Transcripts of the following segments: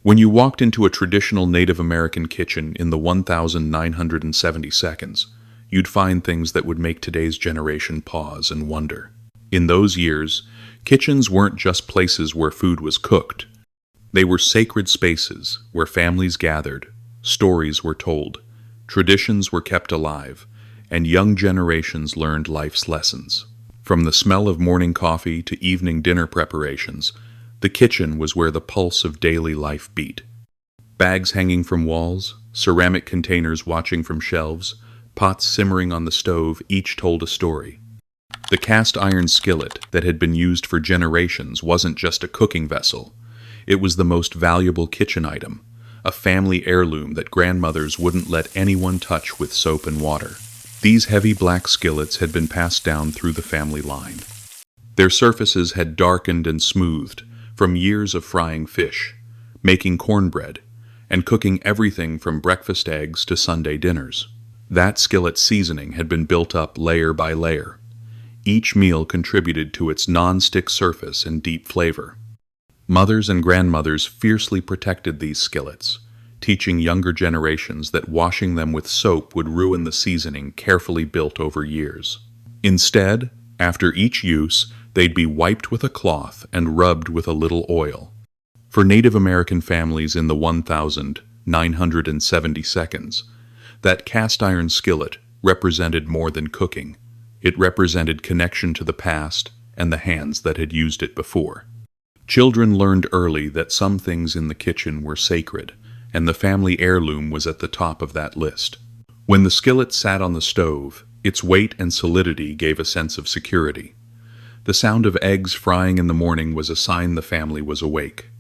When you walked into a traditional Native American kitchen in the 1970 seconds, you'd find things that would make today's generation pause and wonder. In those years, kitchens weren't just places where food was cooked. They were sacred spaces where families gathered, stories were told, traditions were kept alive, and young generations learned life's lessons. From the smell of morning coffee to evening dinner preparations, the kitchen was where the pulse of daily life beat. Bags hanging from walls, ceramic containers watching from shelves, pots simmering on the stove each told a story. The cast iron skillet that had been used for generations wasn't just a cooking vessel. It was the most valuable kitchen item, a family heirloom that grandmothers wouldn't let anyone touch with soap and water. These heavy black skillets had been passed down through the family line. Their surfaces had darkened and smoothed from years of frying fish, making cornbread, and cooking everything from breakfast eggs to Sunday dinners. That skillet seasoning had been built up layer by layer. Each meal contributed to its non-stick surface and deep flavor. Mothers and grandmothers fiercely protected these skillets, teaching younger generations that washing them with soap would ruin the seasoning carefully built over years. Instead, after each use, they'd be wiped with a cloth and rubbed with a little oil. For Native American families in the 1970 seconds, that cast iron skillet represented more than cooking. It represented connection to the past and the hands that had used it before. Children learned early that some things in the kitchen were sacred, and the family heirloom was at the top of that list. When the skillet sat on the stove, its weight and solidity gave a sense of security. The sound of eggs frying in the morning was a sign the family was awake.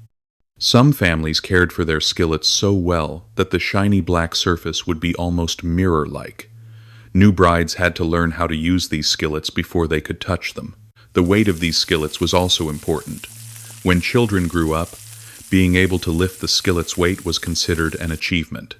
Some families cared for their skillets so well that the shiny black surface would be almost mirror-like. New brides had to learn how to use these skillets before they could touch them. The weight of these skillets was also important. When children grew up, being able to lift the skillet's weight was considered an achievement.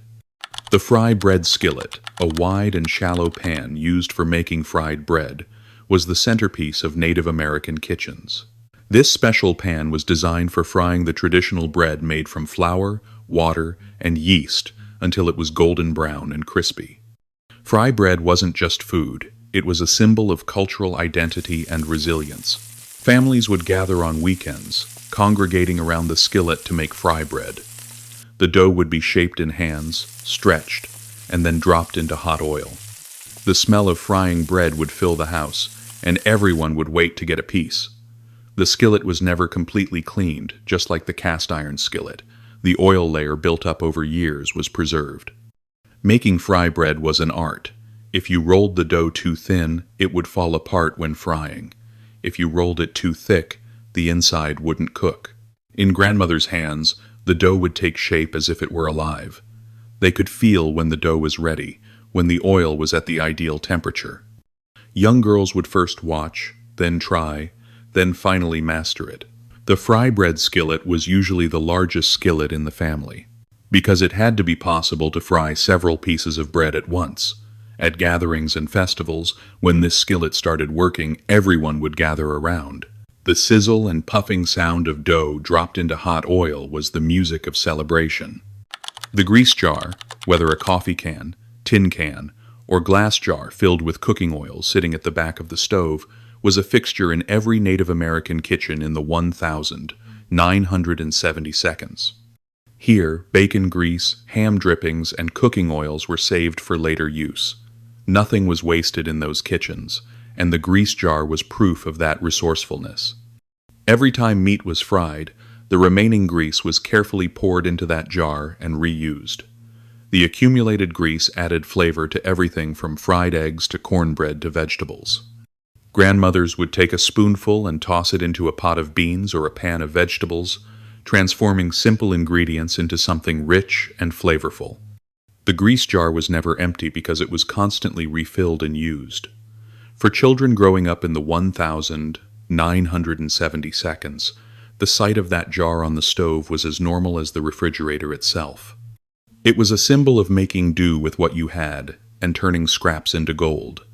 The fry bread skillet, a wide and shallow pan used for making fried bread, was the centerpiece of Native American kitchens. This special pan was designed for frying the traditional bread made from flour, water, and yeast until it was golden brown and crispy. Fry bread wasn't just food, it was a symbol of cultural identity and resilience. Families would gather on weekends, congregating around the skillet to make fry bread. The dough would be shaped in hands, stretched, and then dropped into hot oil. The smell of frying bread would fill the house, and everyone would wait to get a piece. The skillet was never completely cleaned, just like the cast iron skillet. The oil layer built up over years was preserved. Making fry bread was an art. If you rolled the dough too thin, it would fall apart when frying. If you rolled it too thick, the inside wouldn't cook. In grandmother's hands, the dough would take shape as if it were alive. They could feel when the dough was ready, when the oil was at the ideal temperature. Young girls would first watch, then try, then finally master it. The fry bread skillet was usually the largest skillet in the family, because it had to be possible to fry several pieces of bread at once. At gatherings and festivals, when this skillet started working, everyone would gather around. The sizzle and puffing sound of dough dropped into hot oil was the music of celebration. The grease jar, whether a coffee can, tin can, or glass jar filled with cooking oil sitting at the back of the stove, was a fixture in every Native American kitchen in the 1970 seconds. Here, bacon grease, ham drippings, and cooking oils were saved for later use. Nothing was wasted in those kitchens, and the grease jar was proof of that resourcefulness. Every time meat was fried, the remaining grease was carefully poured into that jar and reused. The accumulated grease added flavor to everything from fried eggs to cornbread to vegetables. Grandmothers would take a spoonful and toss it into a pot of beans or a pan of vegetables, transforming simple ingredients into something rich and flavorful. The grease jar was never empty because it was constantly refilled and used. For children growing up in the 1970 seconds, the sight of that jar on the stove was as normal as the refrigerator itself. It was a symbol of making do with what you had and turning scraps into gold.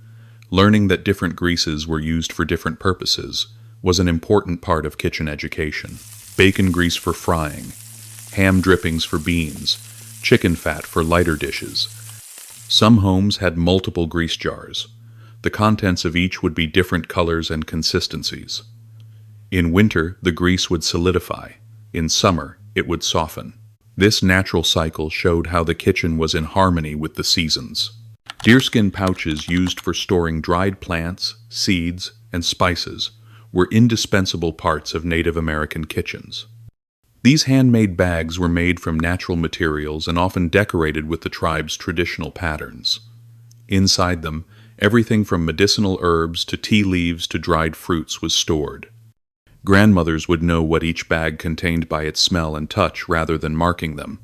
Learning that different greases were used for different purposes was an important part of kitchen education. Bacon grease for frying, ham drippings for beans, chicken fat for lighter dishes. Some homes had multiple grease jars. The contents of each would be different colors and consistencies. In winter, the grease would solidify. In summer, it would soften. This natural cycle showed how the kitchen was in harmony with the seasons. Deerskin pouches used for storing dried plants, seeds, and spices were indispensable parts of Native American kitchens. These handmade bags were made from natural materials and often decorated with the tribe's traditional patterns. Inside them, everything from medicinal herbs to tea leaves to dried fruits was stored. Grandmothers would know what each bag contained by its smell and touch rather than marking them.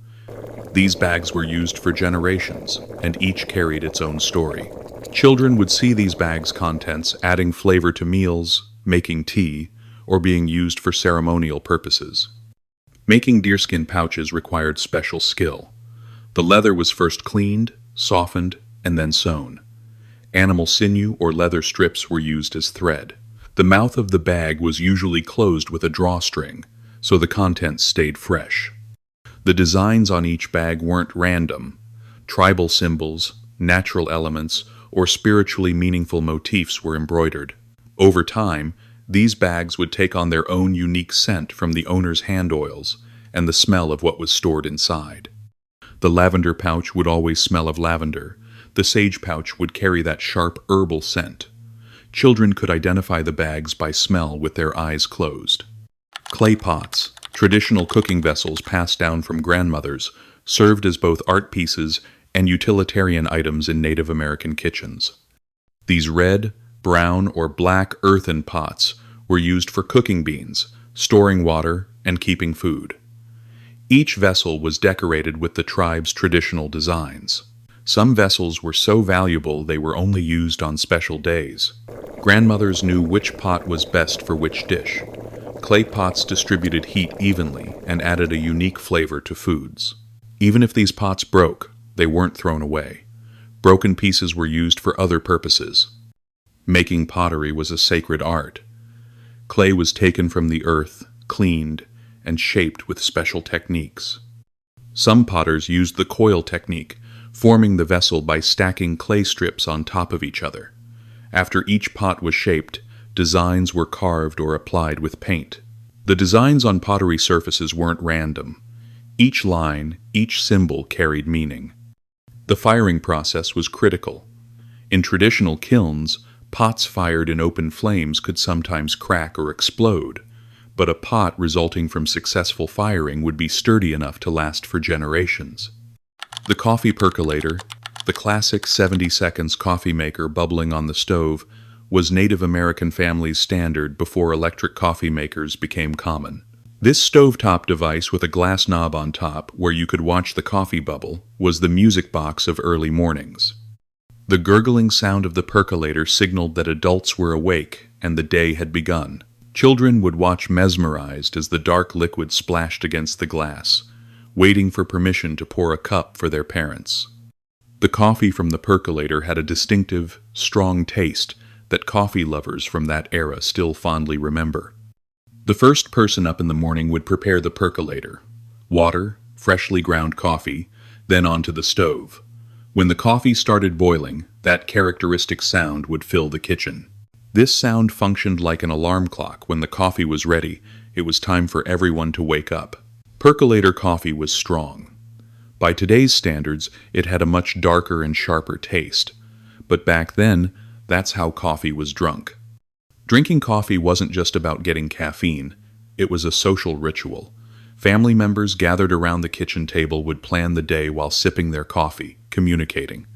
These bags were used for generations, and each carried its own story. Children would see these bags' contents adding flavor to meals, making tea, or being used for ceremonial purposes. Making deerskin pouches required special skill. The leather was first cleaned, softened, and then sewn. Animal sinew or leather strips were used as thread. The mouth of the bag was usually closed with a drawstring, so the contents stayed fresh. The designs on each bag weren't random. Tribal symbols, natural elements, or spiritually meaningful motifs were embroidered. Over time, these bags would take on their own unique scent from the owner's hand oils and the smell of what was stored inside. The lavender pouch would always smell of lavender. The sage pouch would carry that sharp herbal scent. Children could identify the bags by smell with their eyes closed. Clay pots, traditional cooking vessels passed down from grandmothers, served as both art pieces and utilitarian items in Native American kitchens. These red, brown, or black earthen pots were used for cooking beans, storing water, and keeping food. Each vessel was decorated with the tribe's traditional designs. Some vessels were so valuable they were only used on special days. Grandmothers knew which pot was best for which dish. Clay pots distributed heat evenly and added a unique flavor to foods. Even if these pots broke, they weren't thrown away. Broken pieces were used for other purposes. Making pottery was a sacred art. Clay was taken from the earth, cleaned, and shaped with special techniques. Some potters used the coil technique, forming the vessel by stacking clay strips on top of each other. After each pot was shaped, designs were carved or applied with paint. The designs on pottery surfaces weren't random. Each line, each symbol carried meaning. The firing process was critical. In traditional kilns, pots fired in open flames could sometimes crack or explode, but a pot resulting from successful firing would be sturdy enough to last for generations. The coffee percolator, the classic 70 seconds coffee maker bubbling on the stove, was Native American families' standard before electric coffee makers became common. This stovetop device with a glass knob on top where you could watch the coffee bubble was the music box of early mornings. The gurgling sound of the percolator signaled that adults were awake and the day had begun. Children would watch mesmerized as the dark liquid splashed against the glass, waiting for permission to pour a cup for their parents. The coffee from the percolator had a distinctive, strong taste that coffee lovers from that era still fondly remember. The first person up in the morning would prepare the percolator. Water, freshly ground coffee, then onto the stove. When the coffee started boiling, that characteristic sound would fill the kitchen. This sound functioned like an alarm clock. When the coffee was ready, it was time for everyone to wake up. Percolator coffee was strong. By today's standards, it had a much darker and sharper taste. But back then, that's how coffee was drunk. Drinking coffee wasn't just about getting caffeine. It was a social ritual. Family members gathered around the kitchen table would plan the day while sipping their coffee, communicating.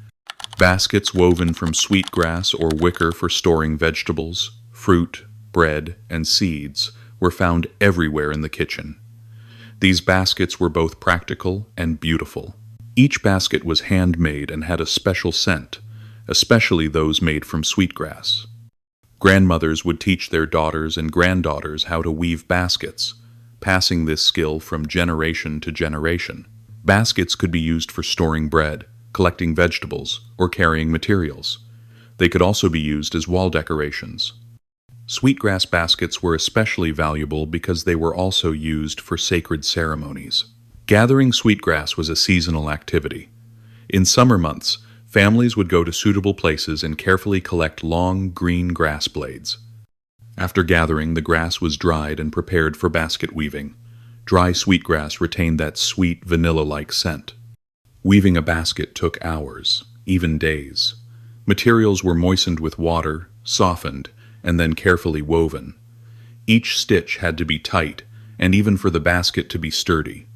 Baskets woven from sweetgrass or wicker for storing vegetables, fruit, bread, and seeds were found everywhere in the kitchen. These baskets were both practical and beautiful. Each basket was handmade and had a special scent, especially those made from sweetgrass. Grandmothers would teach their daughters and granddaughters how to weave baskets, passing this skill from generation to generation. Baskets could be used for storing bread, collecting vegetables, or carrying materials. They could also be used as wall decorations. Sweetgrass baskets were especially valuable because they were also used for sacred ceremonies. Gathering sweetgrass was a seasonal activity. In summer months, families would go to suitable places and carefully collect long, green grass blades. After gathering, the grass was dried and prepared for basket weaving. Dry sweetgrass retained that sweet, vanilla-like scent. Weaving a basket took hours, even days. Materials were moistened with water, softened, and then carefully woven. Each stitch had to be tight, and even for the basket to be sturdy.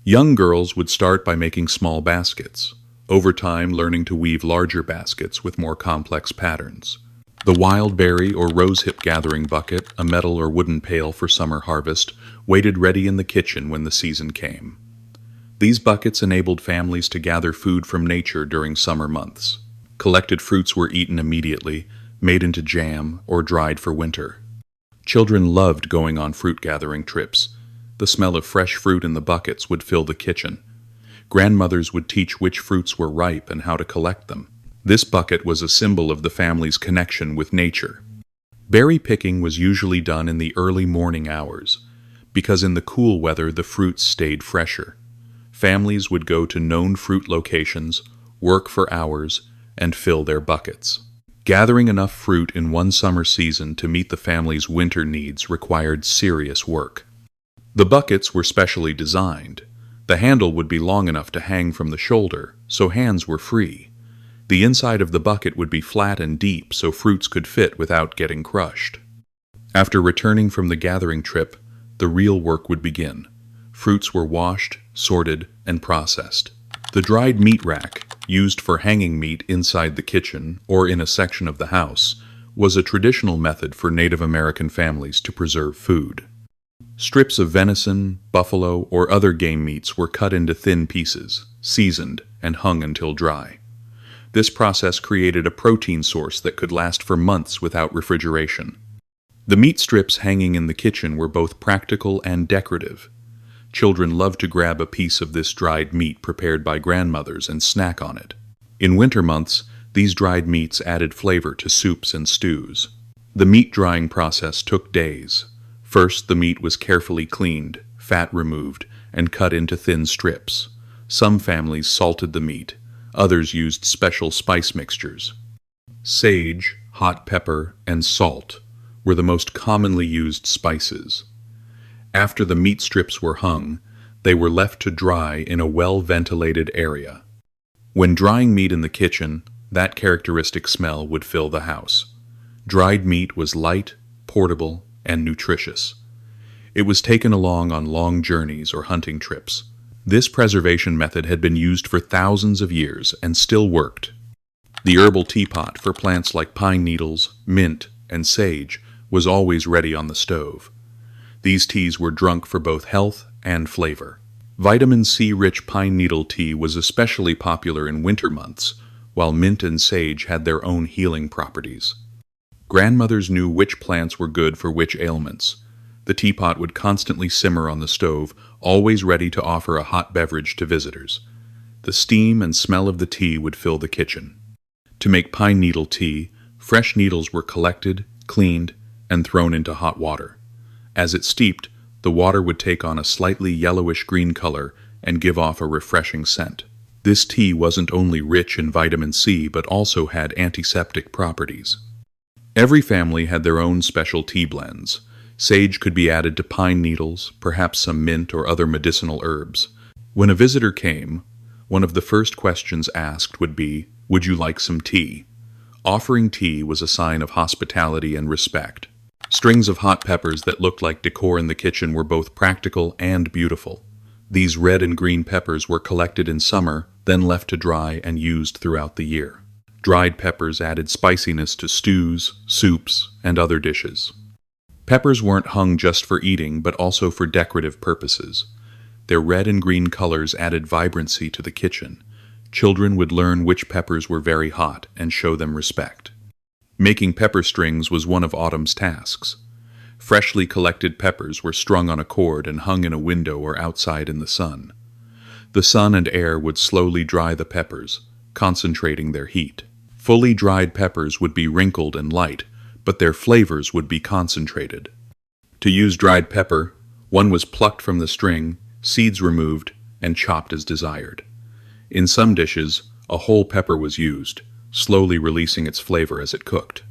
Young girls would start by making small baskets, over time learning to weave larger baskets with more complex patterns. The wild berry or rosehip gathering bucket, a metal or wooden pail for summer harvest, waited ready in the kitchen when the season came. These buckets enabled families to gather food from nature during summer months. Collected fruits were eaten immediately, made into jam, or dried for winter. Children loved going on fruit gathering trips. The smell of fresh fruit in the buckets would fill the kitchen. Grandmothers would teach which fruits were ripe and how to collect them. This bucket was a symbol of the family's connection with nature. Berry picking was usually done in the early morning hours, because in the cool weather the fruits stayed fresher. Families would go to known fruit locations, work for hours, and fill their buckets. Gathering enough fruit in one summer season to meet the family's winter needs required serious work. The buckets were specially designed. The handle would be long enough to hang from the shoulder, so hands were free. The inside of the bucket would be flat and deep so fruits could fit without getting crushed. After returning from the gathering trip, the real work would begin. Fruits were washed, sorted, and processed. The dried meat rack, used for hanging meat inside the kitchen or in a section of the house, was a traditional method for Native American families to preserve food. Strips of venison, buffalo, or other game meats were cut into thin pieces, seasoned, and hung until dry. This process created a protein source that could last for months without refrigeration. The meat strips hanging in the kitchen were both practical and decorative. Children loved to grab a piece of this dried meat prepared by grandmothers and snack on it. In winter months, these dried meats added flavor to soups and stews. The meat drying process took days. First, the meat was carefully cleaned, fat removed, and cut into thin strips. Some families salted the meat. Others used special spice mixtures. Sage, hot pepper, and salt were the most commonly used spices. After the meat strips were hung, they were left to dry in a well-ventilated area. When drying meat in the kitchen, that characteristic smell would fill the house. Dried meat was light, portable, and nutritious. It was taken along on long journeys or hunting trips. This preservation method had been used for thousands of years and still worked. The herbal teapot for plants like pine needles, mint, and sage was always ready on the stove. These teas were drunk for both health and flavor. Vitamin C-rich pine needle tea was especially popular in winter months, while mint and sage had their own healing properties. Grandmothers knew which plants were good for which ailments. The teapot would constantly simmer on the stove, always ready to offer a hot beverage to visitors. The steam and smell of the tea would fill the kitchen. To make pine needle tea, fresh needles were collected, cleaned, and thrown into hot water. As it steeped, the water would take on a slightly yellowish-green color and give off a refreshing scent. This tea wasn't only rich in vitamin C, but also had antiseptic properties. Every family had their own special tea blends. Sage could be added to pine needles, perhaps some mint or other medicinal herbs. When a visitor came, one of the first questions asked would be, "Would you like some tea?" Offering tea was a sign of hospitality and respect. Strings of hot peppers that looked like decor in the kitchen were both practical and beautiful. These red and green peppers were collected in summer, then left to dry and used throughout the year. Dried peppers added spiciness to stews, soups, and other dishes. Peppers weren't hung just for eating, but also for decorative purposes. Their red and green colors added vibrancy to the kitchen. Children would learn which peppers were very hot and show them respect. Making pepper strings was one of Autumn's tasks. Freshly collected peppers were strung on a cord and hung in a window or outside in the sun. The sun and air would slowly dry the peppers, concentrating their heat. Fully dried peppers would be wrinkled and light, but their flavors would be concentrated. To use dried pepper, one was plucked from the string, seeds removed, and chopped as desired. In some dishes, a whole pepper was used, slowly releasing its flavor as it cooked.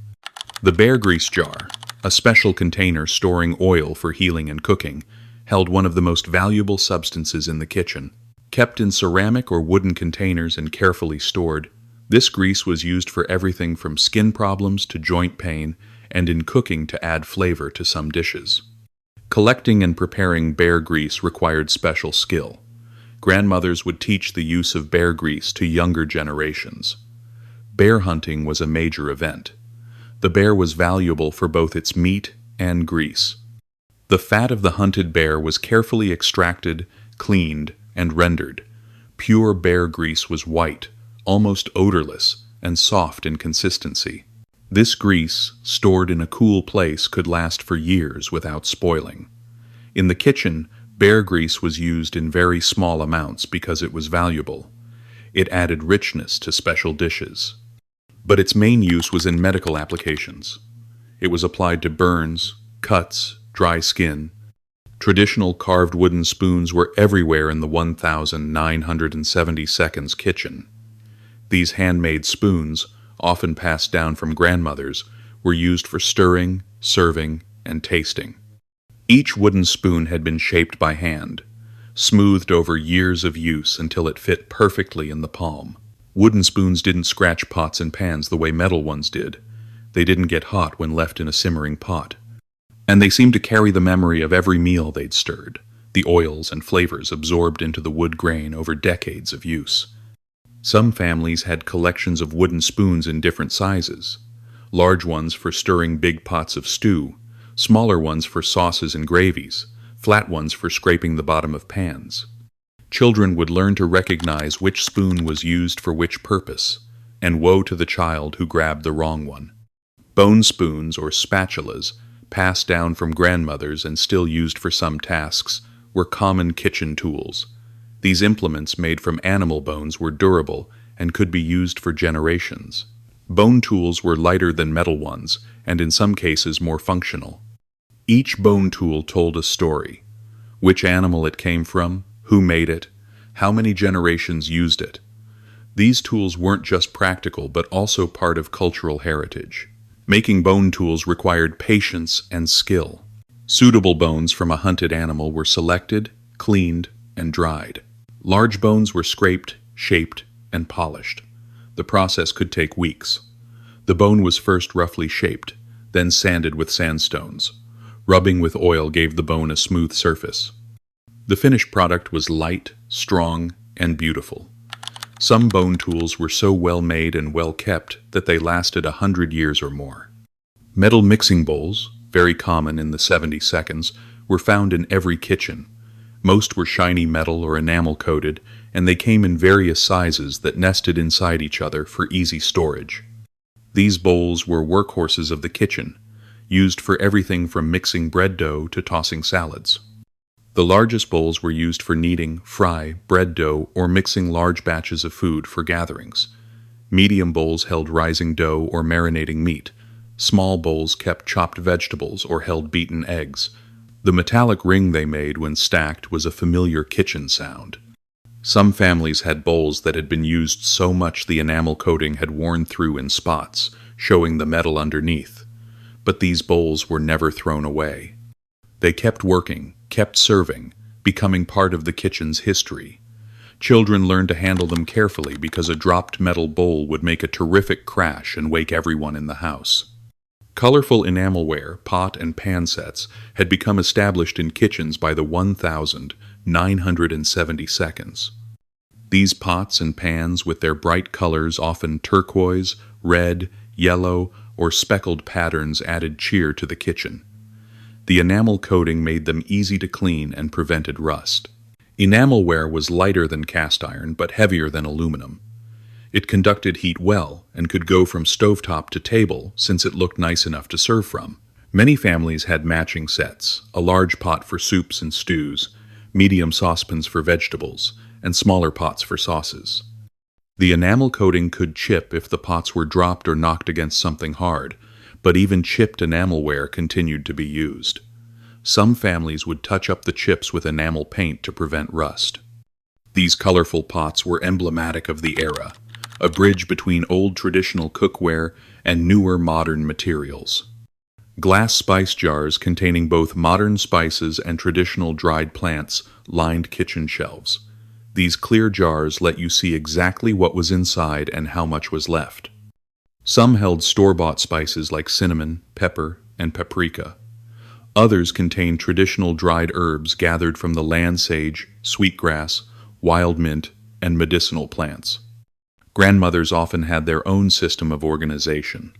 The bear grease jar, a special container storing oil for healing and cooking, held one of the most valuable substances in the kitchen. Kept in ceramic or wooden containers and carefully stored, this grease was used for everything from skin problems to joint pain, and in cooking to add flavor to some dishes. Collecting and preparing bear grease required special skill. Grandmothers would teach the use of bear grease to younger generations. Bear hunting was a major event. The bear was valuable for both its meat and grease. The fat of the hunted bear was carefully extracted, cleaned, and rendered. Pure bear grease was white, almost odorless, and soft in consistency. This grease, stored in a cool place, could last for years without spoiling. In the kitchen, bear grease was used in very small amounts because it was valuable. It added richness to special dishes. But its main use was in medical applications. It was applied to burns, cuts, dry skin. Traditional carved wooden spoons were everywhere in the 1972 kitchen. These handmade spoons, often passed down from grandmothers, were used for stirring, serving, and tasting. Each wooden spoon had been shaped by hand, smoothed over years of use until it fit perfectly in the palm. Wooden spoons didn't scratch pots and pans the way metal ones did. They didn't get hot when left in a simmering pot. And they seemed to carry the memory of every meal they'd stirred, the oils and flavors absorbed into the wood grain over decades of use. Some families had collections of wooden spoons in different sizes, large ones for stirring big pots of stew, smaller ones for sauces and gravies, flat ones for scraping the bottom of pans. Children would learn to recognize which spoon was used for which purpose, and woe to the child who grabbed the wrong one. Bone spoons, or spatulas, passed down from grandmothers and still used for some tasks, were common kitchen tools. These implements made from animal bones were durable and could be used for generations. Bone tools were lighter than metal ones, and in some cases more functional. Each bone tool told a story: which animal it came from, who made it, how many generations used it. These tools weren't just practical but also part of cultural heritage. Making bone tools required patience and skill. Suitable bones from a hunted animal were selected, cleaned, and dried. Large bones were scraped, shaped, and polished. The process could take weeks. The bone was first roughly shaped, then sanded with sandstones. Rubbing with oil gave the bone a smooth surface. The finished product was light, strong, and beautiful. Some bone tools were so well made and well kept that they lasted 100 years or more. Metal mixing bowls, very common in the 72nds, were found in every kitchen. Most were shiny metal or enamel-coated, and they came in various sizes that nested inside each other for easy storage. These bowls were workhorses of the kitchen, used for everything from mixing bread dough to tossing salads. The largest bowls were used for kneading, fry, bread dough, or mixing large batches of food for gatherings. Medium bowls held rising dough or marinating meat. Small bowls kept chopped vegetables or held beaten eggs. The metallic ring they made when stacked was a familiar kitchen sound. Some families had bowls that had been used so much the enamel coating had worn through in spots, showing the metal underneath. But these bowls were never thrown away. They kept working, kept serving, becoming part of the kitchen's history. Children learned to handle them carefully because a dropped metal bowl would make a terrific crash and wake everyone in the house. Colorful enamelware, pot and pan sets had become established in kitchens by the 1972nds. These pots and pans, with their bright colors, often turquoise, red, yellow, or speckled patterns, added cheer to the kitchen. The enamel coating made them easy to clean and prevented rust. Enamelware was lighter than cast iron but heavier than aluminum. It conducted heat well and could go from stovetop to table since it looked nice enough to serve from. Many families had matching sets: a large pot for soups and stews, medium saucepans for vegetables, and smaller pots for sauces. The enamel coating could chip if the pots were dropped or knocked against something hard, but even chipped enamelware continued to be used. Some families would touch up the chips with enamel paint to prevent rust. These colorful pots were emblematic of the era, a bridge between old traditional cookware and newer modern materials. Glass spice jars containing both modern spices and traditional dried plants lined kitchen shelves. These clear jars let you see exactly what was inside and how much was left. Some held store-bought spices like cinnamon, pepper, and paprika. Others contained traditional dried herbs gathered from the land sage, sweetgrass, wild mint, and medicinal plants. Grandmothers often had their own system of organization.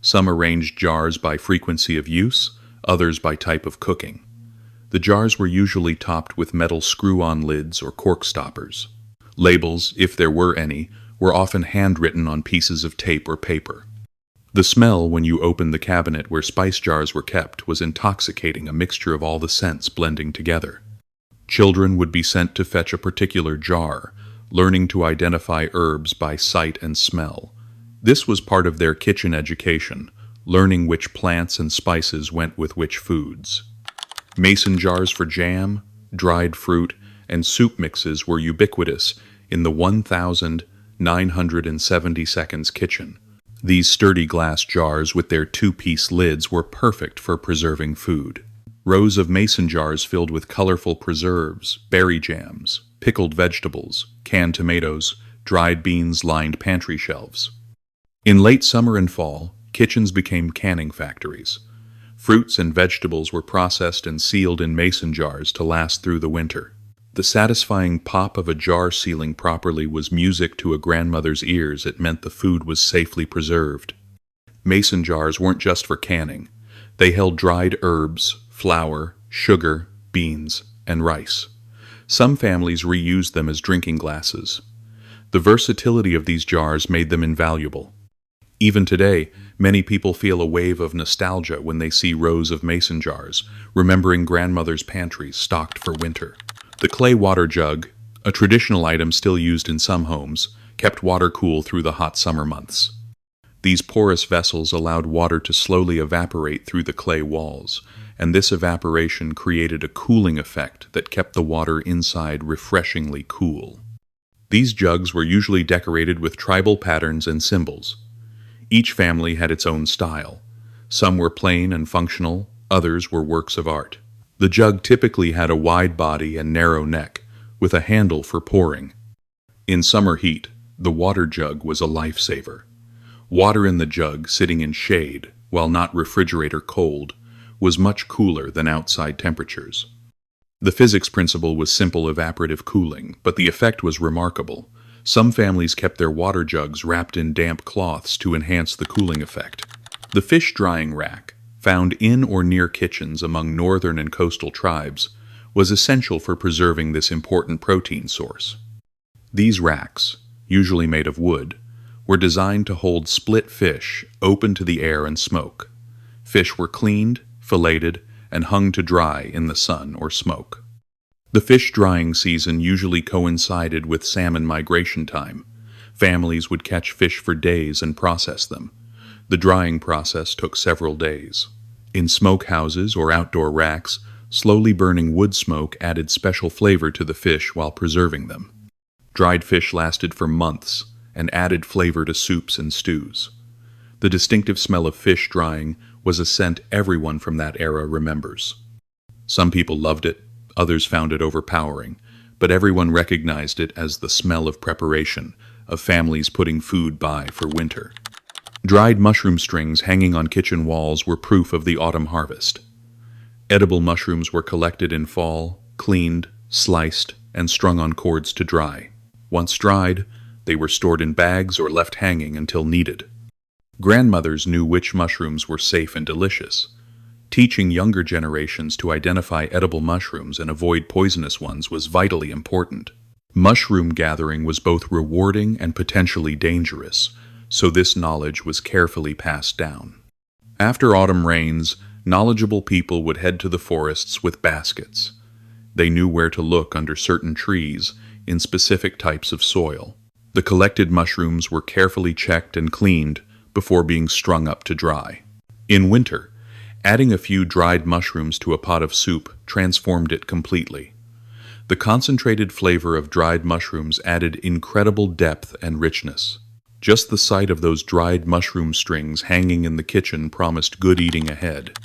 Some arranged jars by frequency of use, others by type of cooking. The jars were usually topped with metal screw-on lids or cork stoppers. Labels, if there were any, were often handwritten on pieces of tape or paper. The smell when you opened the cabinet where spice jars were kept was intoxicating, a mixture of all the scents blending together. Children would be sent to fetch a particular jar, learning to identify herbs by sight and smell. This was part of their kitchen education, learning which plants and spices went with which foods. Mason jars for jam, dried fruit, and soup mixes were ubiquitous in the 1972nd kitchen. These sturdy glass jars with their two-piece lids were perfect for preserving food. Rows of mason jars filled with colorful preserves, berry jams, pickled vegetables, canned tomatoes, dried beans lined pantry shelves. In late summer and fall, kitchens became canning factories. Fruits and vegetables were processed and sealed in mason jars to last through the winter. The satisfying pop of a jar sealing properly was music to a grandmother's ears. It meant the food was safely preserved. Mason jars weren't just for canning. They held dried herbs, flour, sugar, beans, and rice. Some families reused them as drinking glasses. The versatility of these jars made them invaluable. Even today, many people feel a wave of nostalgia when they see rows of mason jars, remembering grandmother's pantries stocked for winter. The clay water jug, a traditional item still used in some homes, kept water cool through the hot summer months. These porous vessels allowed water to slowly evaporate through the clay walls, and this evaporation created a cooling effect that kept the water inside refreshingly cool. These jugs were usually decorated with tribal patterns and symbols. Each family had its own style. Some were plain and functional, others were works of art. The jug typically had a wide body and narrow neck, with a handle for pouring. In summer heat, the water jug was a lifesaver. Water in the jug, sitting in shade, while not refrigerator cold, was much cooler than outside temperatures. The physics principle was simple evaporative cooling, but the effect was remarkable. Some families kept their water jugs wrapped in damp cloths to enhance the cooling effect. The fish drying rack, found in or near kitchens among northern and coastal tribes, was essential for preserving this important protein source. These racks, usually made of wood, were designed to hold split fish open to the air and smoke. Fish were cleaned, filleted, and hung to dry in the sun or smoke. The fish drying season usually coincided with salmon migration time. Families would catch fish for days and process them. The drying process took several days. In smokehouses or outdoor racks, slowly burning wood smoke added special flavor to the fish while preserving them. Dried fish lasted for months and added flavor to soups and stews. The distinctive smell of fish drying was a scent everyone from that era remembers. Some people loved it, others found it overpowering, but everyone recognized it as the smell of preparation, of families putting food by for winter. Dried mushroom strings hanging on kitchen walls were proof of the autumn harvest. Edible mushrooms were collected in fall, cleaned, sliced, and strung on cords to dry. Once dried, they were stored in bags or left hanging until needed. Grandmothers knew which mushrooms were safe and delicious. Teaching younger generations to identify edible mushrooms and avoid poisonous ones was vitally important. Mushroom gathering was both rewarding and potentially dangerous, so this knowledge was carefully passed down. After autumn rains, knowledgeable people would head to the forests with baskets. They knew where to look under certain trees in specific types of soil. The collected mushrooms were carefully checked and cleaned before being strung up to dry. In winter, adding a few dried mushrooms to a pot of soup transformed it completely. The concentrated flavor of dried mushrooms added incredible depth and richness. Just the sight of those dried mushroom strings hanging in the kitchen promised good eating ahead.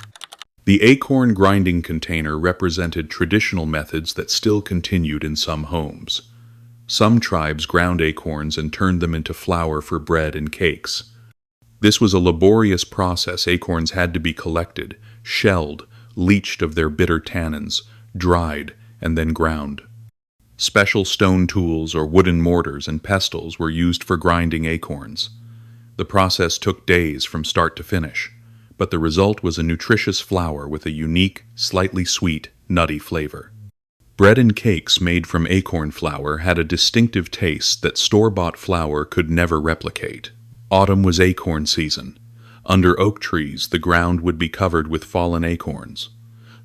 The acorn grinding container represented traditional methods that still continued in some homes. Some tribes ground acorns and turned them into flour for bread and cakes. This was a laborious process. Acorns had to be collected, shelled, leached of their bitter tannins, dried, and then ground. Special stone tools or wooden mortars and pestles were used for grinding acorns. The process took days from start to finish, but the result was a nutritious flour with a unique, slightly sweet, nutty flavor. Bread and cakes made from acorn flour had a distinctive taste that store-bought flour could never replicate. Autumn was acorn season. Under oak trees, the ground would be covered with fallen acorns.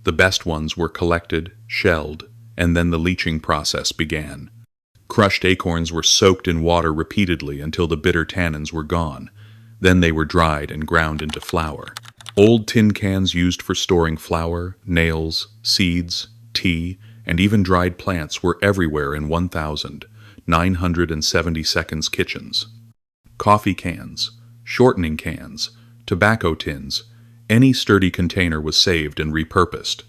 The best ones were collected, shelled, and then the leaching process began. Crushed acorns were soaked in water repeatedly until the bitter tannins were gone. Then they were dried and ground into flour. Old tin cans used for storing flour, nails, seeds, tea, and even dried plants were everywhere in 1,972's kitchens. Coffee cans, shortening cans, tobacco tins, any sturdy container was saved and repurposed.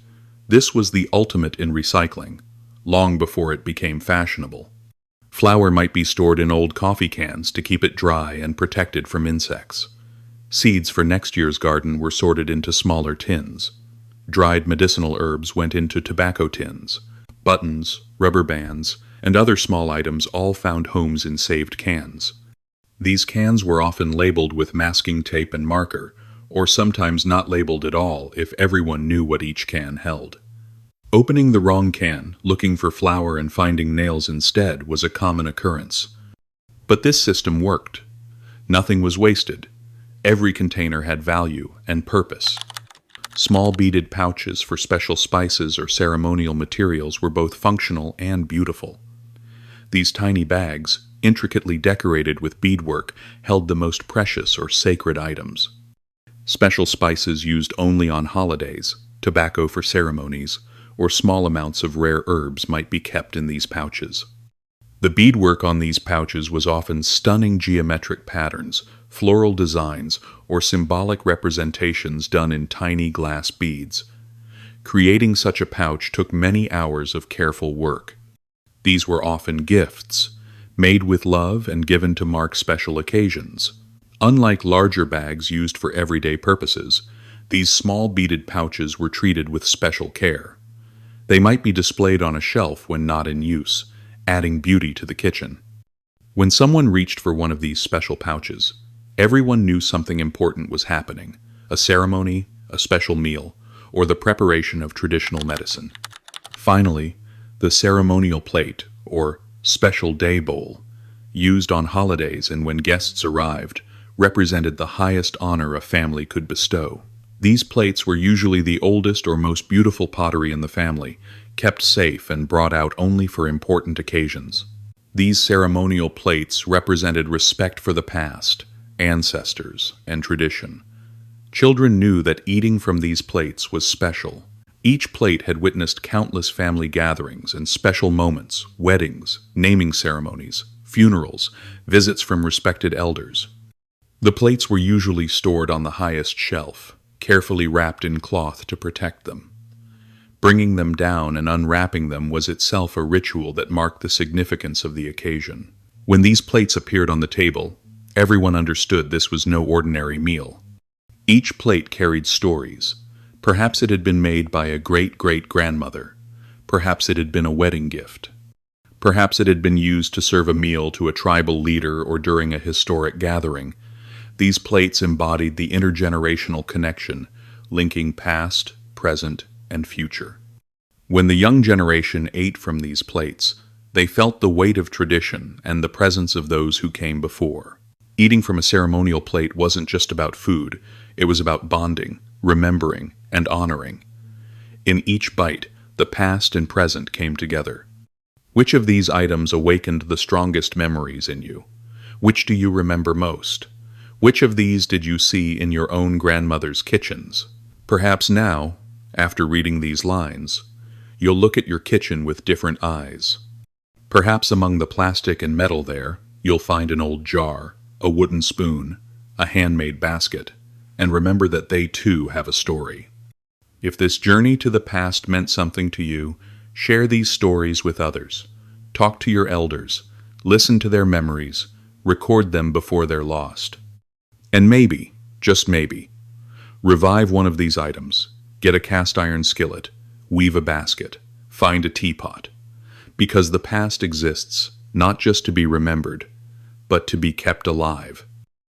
This was the ultimate in recycling, long before it became fashionable. Flour might be stored in old coffee cans to keep it dry and protected from insects. Seeds for next year's garden were sorted into smaller tins. Dried medicinal herbs went into tobacco tins. Buttons, rubber bands, and other small items all found homes in saved cans. These cans were often labeled with masking tape and marker, or sometimes not labeled at all if everyone knew what each can held. Opening the wrong can, looking for flour and finding nails instead was a common occurrence. But this system worked. Nothing was wasted. Every container had value and purpose. Small beaded pouches for special spices or ceremonial materials were both functional and beautiful. These tiny bags, intricately decorated with beadwork, held the most precious or sacred items. Special spices used only on holidays, tobacco for ceremonies, or small amounts of rare herbs might be kept in these pouches. The beadwork on these pouches was often stunning geometric patterns, floral designs, or symbolic representations done in tiny glass beads. Creating such a pouch took many hours of careful work. These were often gifts, made with love and given to mark special occasions. Unlike larger bags used for everyday purposes, these small beaded pouches were treated with special care. They might be displayed on a shelf when not in use, adding beauty to the kitchen. When someone reached for one of these special pouches, everyone knew something important was happening, a ceremony, a special meal, or the preparation of traditional medicine. Finally, the ceremonial plate, or special day bowl, used on holidays and when guests arrived, represented the highest honor a family could bestow. These plates were usually the oldest or most beautiful pottery in the family, kept safe and brought out only for important occasions. These ceremonial plates represented respect for the past, ancestors, and tradition. Children knew that eating from these plates was special. Each plate had witnessed countless family gatherings and special moments, weddings, naming ceremonies, funerals, visits from respected elders. The plates were usually stored on the highest shelf, carefully wrapped in cloth to protect them. Bringing them down and unwrapping them was itself a ritual that marked the significance of the occasion. When these plates appeared on the table, everyone understood this was no ordinary meal. Each plate carried stories. Perhaps it had been made by a great-great-grandmother. Perhaps it had been a wedding gift. Perhaps it had been used to serve a meal to a tribal leader or during a historic gathering. These plates embodied the intergenerational connection, linking past, present, and future. When the young generation ate from these plates, they felt the weight of tradition and the presence of those who came before. Eating from a ceremonial plate wasn't just about food, it was about bonding, remembering, and honoring. In each bite, the past and present came together. Which of these items awakened the strongest memories in you? Which do you remember most? Which of these did you see in your own grandmother's kitchens? Perhaps now, after reading these lines, you'll look at your kitchen with different eyes. Perhaps among the plastic and metal there, you'll find an old jar, a wooden spoon, a handmade basket, and remember that they too have a story. If this journey to the past meant something to you, share these stories with others. Talk to your elders, listen to their memories, record them before they're lost. And maybe, just maybe, revive one of these items. Get a cast iron skillet, weave a basket, find a teapot. Because the past exists, not just to be remembered, but to be kept alive.